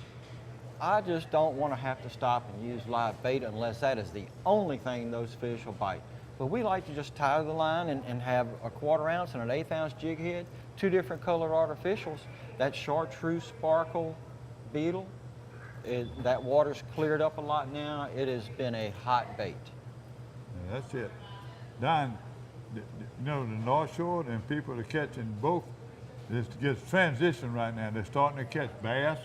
Speaker 19: I just don't want to have to stop and use live bait unless that is the only thing those fish will bite. But we like to just tie the line and have a 1/4 ounce and an 1/8 ounce jig head, 2 different colored artificials. That chartreuse sparkle beetle, that water's cleared up a lot now. It has been a hot bait.
Speaker 2: Yeah, that's it. Don, you know, the North Shore and people are catching both. It's transition right now. They're starting to catch bass,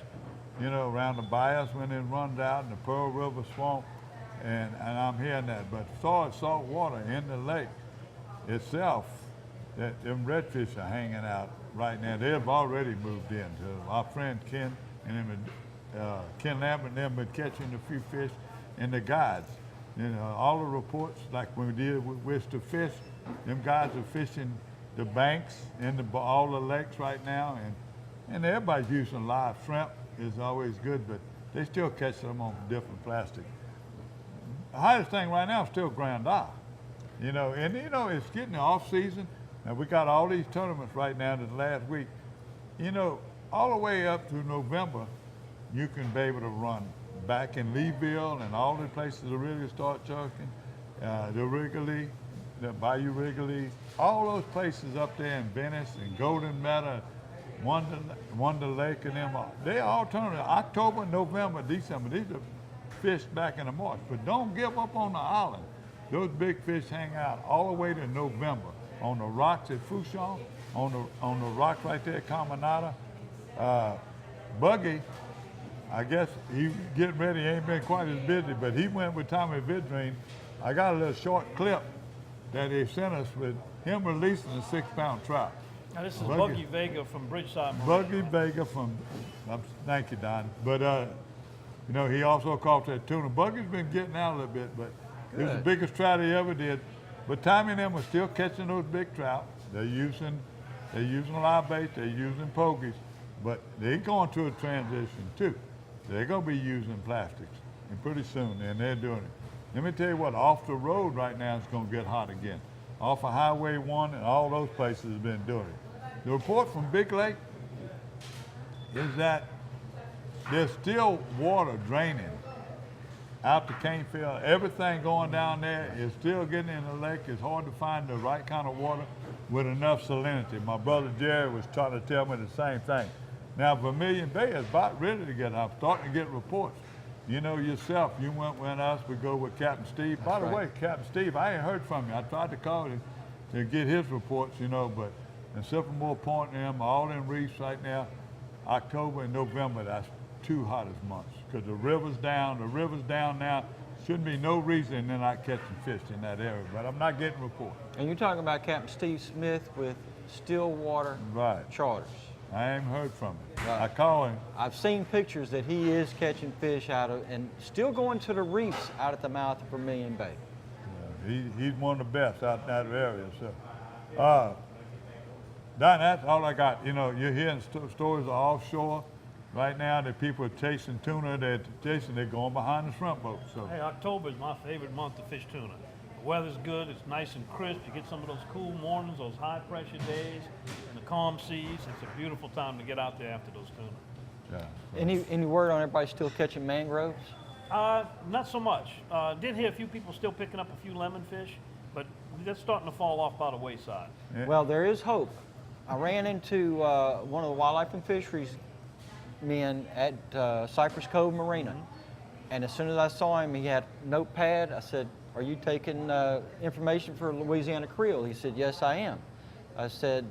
Speaker 2: you know, around the bayous when it runs out in the Pearl River swamp, and I'm hearing that. But as far as salt water in the lake itself, them redfish are hanging out right now. They've already moved in. Our friend Ken and him, Ken Lambert and them been catching a few fish, and the guides. You know, all the reports, like when we did with Wish to Fish, them guys are fishing the banks in all the lakes right now, and everybody's using live shrimp. Is always good, but they still catch them on different plastic. The hottest thing right now is still Grand Isle. You know, and you know, it's getting the off season, and we got all these tournaments right now this last week. You know, all the way up to November, you can be able to run back in Leeville and all the places that really start choking, the Wrigley, the Bayou Wrigley, all those places up there in Venice and Golden Meadow, Wonder Lake and them, they all turn October, November, December. These are fish back in the March, but don't give up on the island. Those big fish hang out all the way to November on the rocks at Fouchon, on the rock right there at Caminada. Buggy, I guess he getting ready, he ain't been quite as busy, but he went with Tommy Vidrine. I got a little short clip that they sent us with him releasing a 6-pound trout.
Speaker 17: Now this is Buggy Vega from Bridgeside Marine.
Speaker 2: Buggy Vega from, thank you, Don. But, you know, he also caught that tuna. Buggy's been getting out a little bit, but it was the biggest trout he ever did. But Tommy and them are still catching those big trout. They're using live bait, they're using pogies, but they're going through a transition too. They're going to be using plastics, and pretty soon, and they're doing it. Let me tell you what, off the road right now it's going to get hot again. Off of Highway 1 and all those places have been doing it. The report from Big Lake is that there's still water draining out to Canefield. Everything going down there is still getting in the lake. It's hard to find the right kind of water with enough salinity. My brother Jerry was trying to tell me the same thing. Now, Vermilion Bay is about ready to get, I'm starting to get reports. You know yourself, you went with us, we go with Captain Steve. By the way, Captain Steve, I ain't heard from you. I tried to call him to get his reports, you know, but in Silvermore Point and them, all in reefs right now, October and November, that's two hottest months because the river's down. The river's down now. Shouldn't be no reason they're not catching fish in that area, but I'm not getting reports.
Speaker 19: And you're talking about Captain Steve Smith with Stillwater Charters.
Speaker 2: I haven't heard from him.
Speaker 19: Right.
Speaker 2: I call him.
Speaker 19: I've seen pictures that he is catching fish out of, and still going to the reefs out at the mouth of Vermilion Bay.
Speaker 2: Yeah, he's one of the best out in that area. So, Don, that's all I got. You know, you're hearing stories of offshore. Right now, the people are chasing tuna. They're going behind the front boat. So.
Speaker 17: Hey, October is my favorite month to fish tuna. The weather's good. It's nice and crisp. You get some of those cool mornings, those high pressure days, and the calm seas. It's a beautiful time to get out there after those tuna.
Speaker 2: Yeah.
Speaker 19: Any word on everybody still catching mangroves?
Speaker 17: Not so much. Did hear a few people still picking up a few lemon fish, but that's starting to fall off by the wayside.
Speaker 2: Yeah.
Speaker 19: Well, there is hope. I ran into one of the Wildlife and Fisheries men at Cypress Cove Marina, and as soon as I saw him, he had a notepad. I said, "Are you taking information for Louisiana Creel?" He said, "Yes, I am." I said,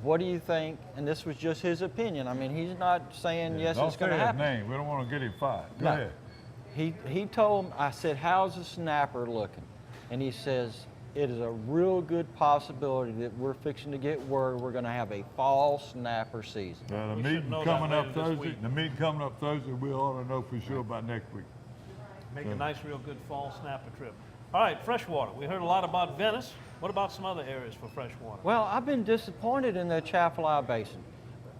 Speaker 19: "What do you think?" And this was just his opinion. I mean, he's not saying yes, it's going to happen.
Speaker 2: Don't say his name. We don't want to get him fired. Go ahead.
Speaker 19: He told me, I said, "How's the snapper looking?" And he says, "It is a real good possibility that we're fixing to get word we're going to have a fall snapper season."
Speaker 2: The meeting coming up Thursday. We ought to know for sure by next week.
Speaker 17: Make a nice, real good fall snapper trip. All right, freshwater. We heard a lot about Venice. What about some other areas for freshwater?
Speaker 19: Well, I've been disappointed in the Chaffalay Basin.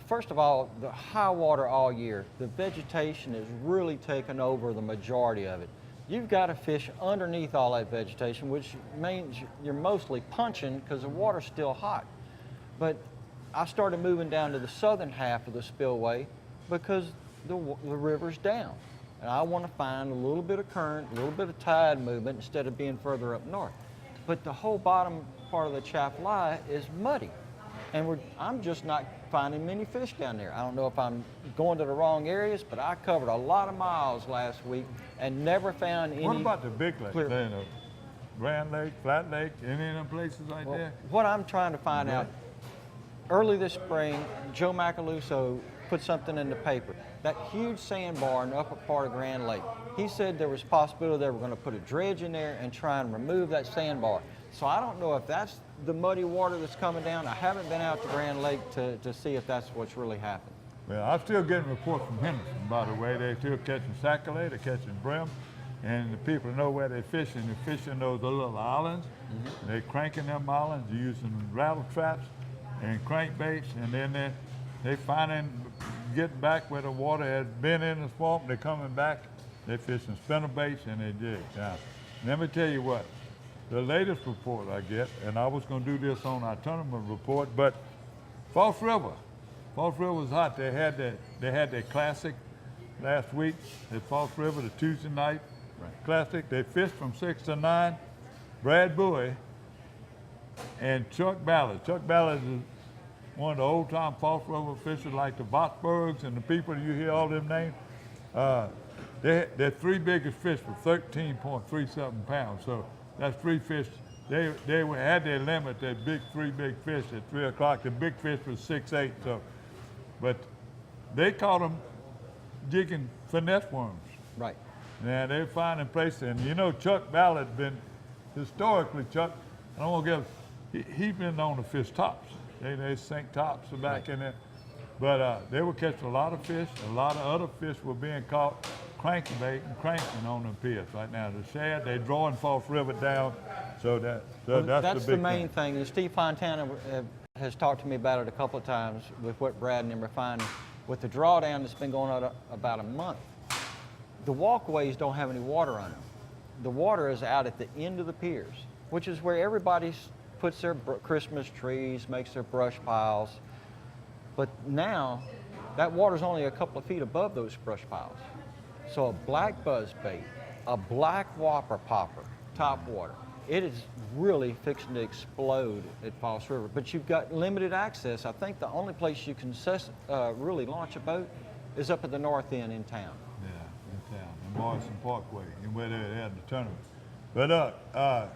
Speaker 19: First of all, the high water all year. The vegetation has really taken over the majority of it. You've got to fish underneath all that vegetation, which means you're mostly punching because the water's still hot. But I started moving down to the southern half of the spillway because the river's down. And I want to find a little bit of current, a little bit of tide movement instead of being further up north. But the whole bottom part of the Chaffalay is muddy. And I'm just not finding many fish down there. I don't know if I'm going to the wrong areas, but I covered a lot of miles last week and never found any.
Speaker 2: What about the big lakes? Grand Lake, Flat Lake, any of them places like that?
Speaker 19: What I'm trying to find out, early this spring, Joe Macaluso put something in the paper. That huge sandbar in the upper part of Grand Lake. He said there was a possibility they were going to put a dredge in there and try and remove that sandbar. So I don't know if that's the muddy water that's coming down. I haven't been out to Grand Lake to see if that's what's really happened.
Speaker 2: Well, I'm still getting reports from Henderson, by the way. They're still catching saccalay, they're catching brim, and the people know where they're fishing. They're fishing those little islands, and they're cranking them islands, using rattle traps and crankbaits, and then they're finding, getting back where the water had been in the swamp. They're coming back, they're fishing spinnerbaits, and they dig. Now, let me tell you what. The latest report I get, and I was going to do this on our tournament report, but False River was hot. They had their classic last week at False River, the Tuesday night classic. They fished from 6 to 9. Brad Bowie and Chuck Ballard. Chuck Ballard is one of the old-time False River fishers like the Vosbergs and the people you hear all them names. Their three biggest fish were 13.37 pounds. So that's three fish. They had their limit, that three big fish at 3 o'clock. The big fish was 6'8". So, but they caught them jigging finesse worms.
Speaker 19: Right.
Speaker 2: Now they're finding places, and you know Chuck Ballard's been historically, Chuck. I don't want to give. He's been known to fish tops. They sink tops back in there, but they were catching a lot of fish. A lot of other fish were being caught crankbait and cranking on them piers right now. The shad, they're drawing False River down, so that's
Speaker 19: that's
Speaker 2: the big
Speaker 19: main thing. And Steve Fontana has talked to me about it a couple of times with what Brad and them are finding. With the drawdown that's been going on about a month, the walkways don't have any water on them. The water is out at the end of the piers, which is where everybody puts their Christmas trees, makes their brush piles. But now, that water's only a couple of feet above those brush piles. So a black buzzbait, a black whopper popper, topwater, it is really fixing to explode at False River. But you've got limited access. I think the only place you can really launch a boat is up at the north end in town.
Speaker 2: Yeah, in town, in Morrison Parkway, and where they had the tournament. But I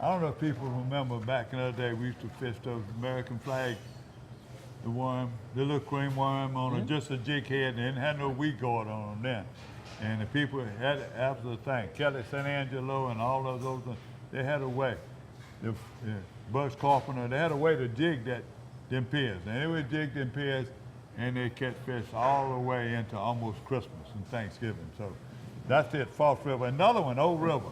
Speaker 2: don't know if people remember back in the day we used to fish those American flag the worm, the little cream worm on just a jig head. They didn't have no weed guard on them then. And the people had absolute thing. Kelly St. Angelo and all of those, they had a way. The Buzz Carpenter, they had a way to jig them piers. And they would jig them piers and they catch fish all the way into almost Christmas and Thanksgiving. So that's it, False River. Another one, Old River.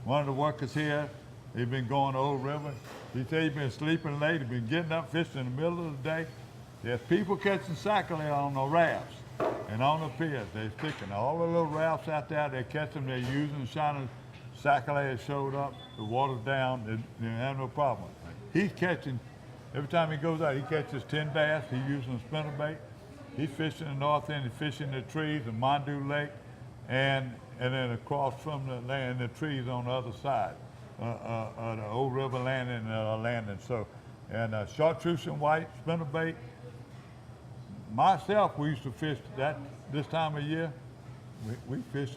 Speaker 2: One of the workers here, they've been going to Old River. He said he's been sleeping late, he's been getting up fishing in the middle of the day. There's people catching sac-a-lait on the rafts and on the piers. They're sticking all the little rafts out there, they catch them, they're using shining sac-a-lait has showed up, the water's down, they have no problem. He's catching, every time he goes out, he catches 10 bass, he's using a spinnerbait. He's fishing the north end, he's fishing the trees, the Mondu Lake, and then across from the land, the trees on the other side, the Old River landing, So, and chartreuse and white, spinnerbait. Myself, we used to fish this time of year. We fish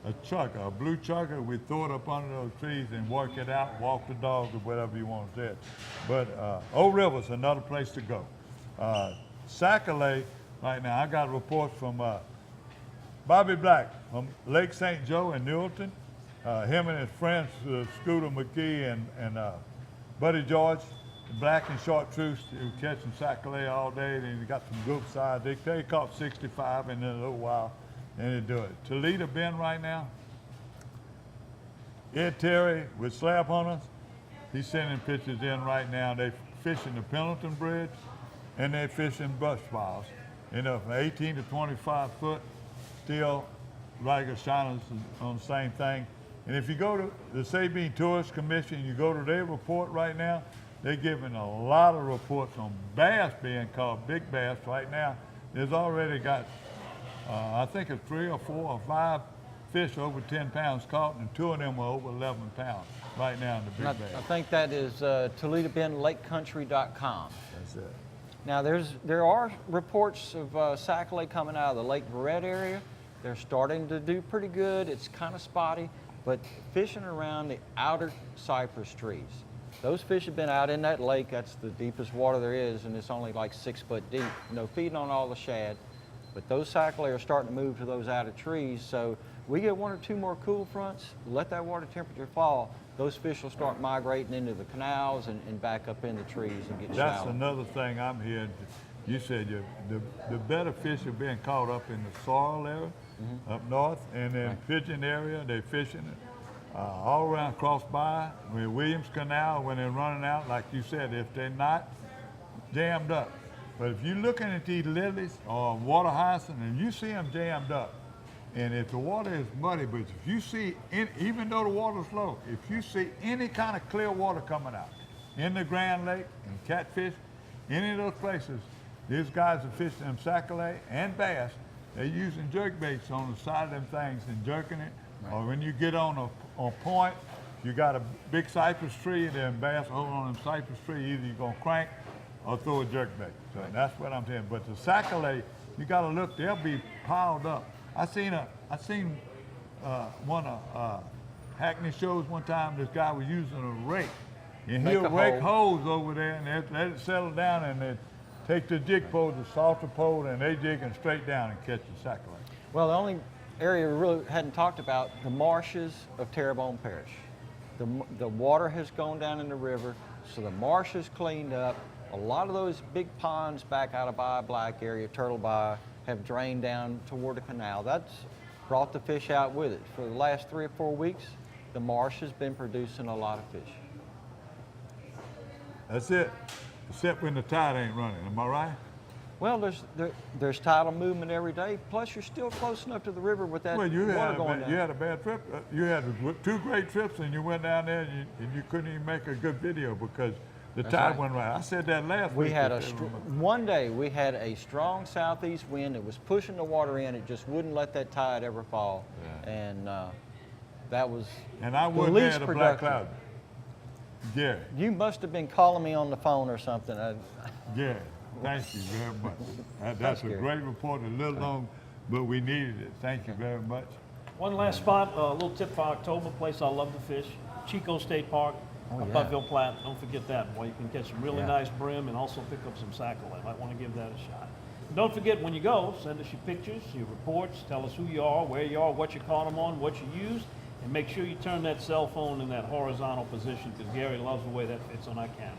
Speaker 2: a chugger, a blue chugger. We throw it up under those trees and work it out, walk the dog or whatever you want to say. But Old River's another place to go. Sac-a-lait, right now, I got reports from Bobby Black from Lake St. Joe in Newton. Him and his friends, Scooter McGee and Buddy George, black and chartreuse, they were catching sac-a-lait all day. Then they got some good size. They caught 65 in a little while, and they do it. Toledo Bend right now, Ed Terry with Slab Hunters, he's sending pictures in right now. They fishing the Pendleton Bridge, and they fishing brush piles. You know, from 18 to 25 foot, still regular shiners on the same thing. And if you go to the Sabine Tourist Commission, you go to their report right now, they're giving a lot of reports on bass being caught, big bass right now. There's already got, I think it's 3 or 4 or 5 fish over 10 pounds caught, and 2 of them were over 11 pounds right now in the big bass.
Speaker 19: I think that is ToledoBendLakeCountry.com.
Speaker 2: That's it.
Speaker 19: Now there are reports of sac-a-lait coming out of the Lake Verret area. They're starting to do pretty good. It's kind of spotty, but fishing around the outer cypress trees. Those fish have been out in that lake. That's the deepest water there is, and it's only like 6 foot deep. Feeding on all the shad. But those sac-a-lait are starting to move to those outer trees. So we get 1 or 2 more cool fronts, let that water temperature fall, those fish will start migrating into the canals and back up in the trees and get
Speaker 2: That's
Speaker 19: shallow.
Speaker 2: another thing I'm hearing. You said the better fish are being caught up in the Sorrel area, up north, and then Pigeon area, they're fishing it. All around Crossby, Williams Canal, when they're running out, like you said, if they're not jammed up. But if you're looking at these lilies or water hyacinth and you see them jammed up, and if the water is muddy, but if you see, even though the water's low, if you see any kind of clear water coming out in the Grand Lake and catfish, any of those places, these guys are fishing them sac-a-lait and bass. They're using jerk baits on the side of them things and jerking it. Right. Or when you get on a point, you got a big cypress tree and then bass hold on them cypress tree, either you're gonna crank or throw a jerk bait. So that's what I'm saying. But the sac-a-lait, you gotta look, they'll be piled up. I seen one of Hackney shows one time, this guy was using a rake. And he'll rake holes over there and let it settle down and they take the jig pole, the salter pole, and they jigging straight down and catch the sac-a-lait.
Speaker 19: Well, the only area we really hadn't talked about, the marshes of Terrebonne Parish. The water has gone down in the river, so the marsh is cleaned up. A lot of those big ponds back out of Bayou Black area, Turtle Bayou, have drained down toward the canal. That's brought the fish out with it. For the last 3 or 4 weeks, the marsh has been producing a lot of fish.
Speaker 2: That's it, except when the tide ain't running, am I right?
Speaker 19: Well, there's tidal movement every day, plus you're still close enough to the river with that water going down.
Speaker 2: You had a bad trip. You had 2 great trips and you went down there and you couldn't even make a good video because the tide went right. I said that last week.
Speaker 19: We had one day we had a strong southeast wind that was pushing the water in. It just wouldn't let that tide ever fall. Yeah. And that was
Speaker 2: and I wouldn't have a black cloud. Gary.
Speaker 19: You must have been calling me on the phone or something.
Speaker 2: Gary, thank you very much. That's a great report, a little long, but we needed it. Thank you very much.
Speaker 17: One last spot, a little tip for October, place I love to fish, Chico State Park.
Speaker 19: Oh, yeah.
Speaker 17: Buttville Platte, don't forget that. Well, you can catch some really
Speaker 19: Yeah.
Speaker 17: nice brim and also pick up some saccharine. Might want to give that a shot. And don't forget, when you go, send us your pictures, your reports, tell us who you are, where you are, what you caught them on, what you used, and make sure you turn that cell phone in that horizontal position because Gary loves the way that fits on our camera.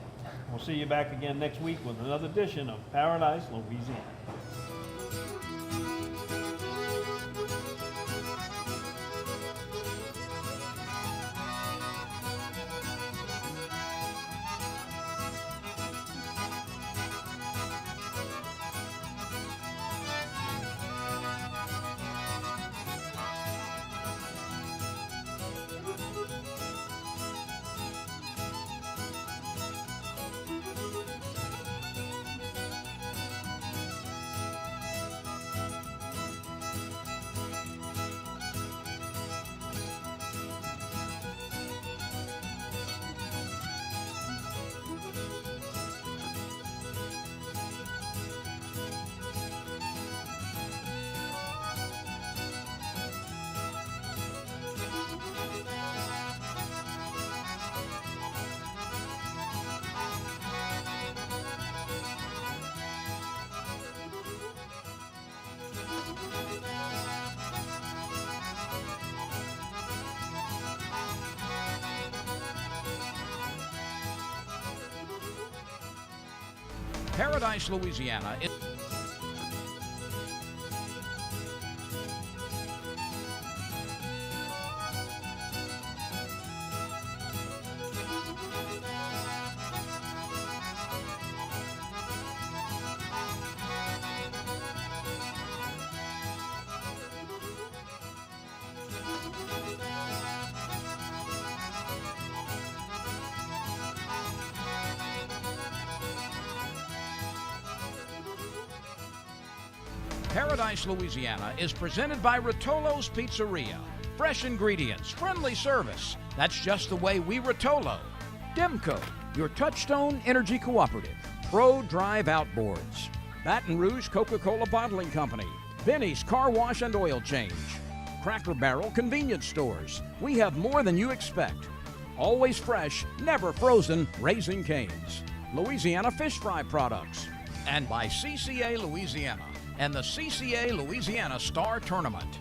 Speaker 17: We'll see you back again next week with another edition of Paradise, Louisiana.
Speaker 1: Paradise, Louisiana is Paradise, Louisiana is presented by Rotolo's Pizzeria. Fresh ingredients, friendly service. That's just the way we Rotolo. Demco, your Touchstone Energy Cooperative. Pro Drive Outboards. Baton Rouge Coca-Cola Bottling Company. Benny's Car Wash and Oil Change. Cracker Barrel Convenience Stores. We have more than you expect. Always fresh, never frozen, Raising Cane's. Louisiana Fish Fry Products. And by CCA Louisiana and the CCA Louisiana Star Tournament.